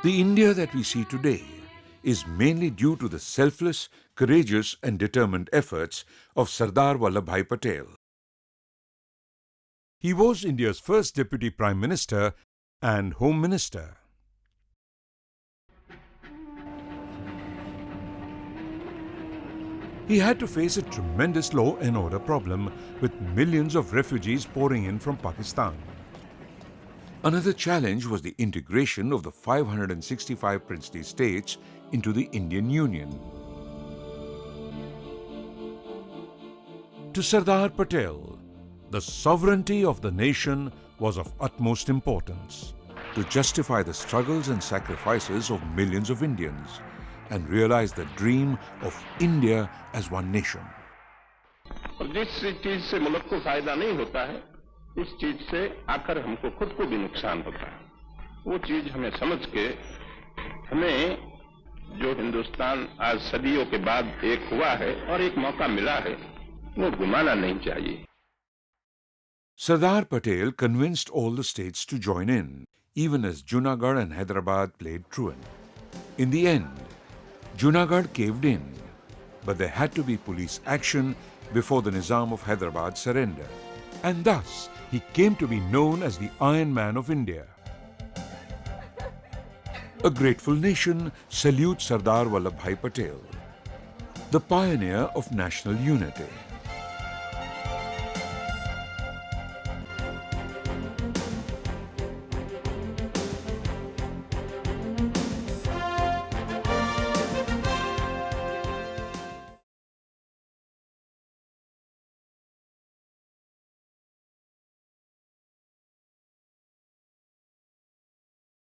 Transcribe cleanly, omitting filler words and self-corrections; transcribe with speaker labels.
Speaker 1: The India that we see today is mainly due to the selfless, courageous and determined efforts of Sardar Vallabhbhāī Paṭel. He was India's first Deputy Prime Minister and Home Minister. He had to face a tremendous law and order problem with millions of refugees pouring in from Pakistan. Another challenge was the integration of the 565 princely states into the Indian Union. To Sardar Patel, the sovereignty of the nation was of utmost importance to justify the struggles and sacrifices of millions of Indians and realize the dream of India as one nation.
Speaker 2: जिस चीज से मुल्क को फायदा नहीं होता है, उस चीज से आकर हमको खुद को भी नुकसान होता है. वो चीज हमें समझ के हमें जो हिंदुस्तान आज सदियों के बाद एक हुआ है और एक मौका मिला है, वो घुमाना नहीं चाहिए.
Speaker 1: Sardar Patel convinced all the states to join in, even as Junagadh and Hyderabad played truant. In the end, Junagadh caved in, but there had to be police action before the Nizam of Hyderabad surrendered, and thus he came to be known as the Iron Man of India. A grateful nation salutes Sardar Vallabhbhāī Paṭel, the pioneer of national unity.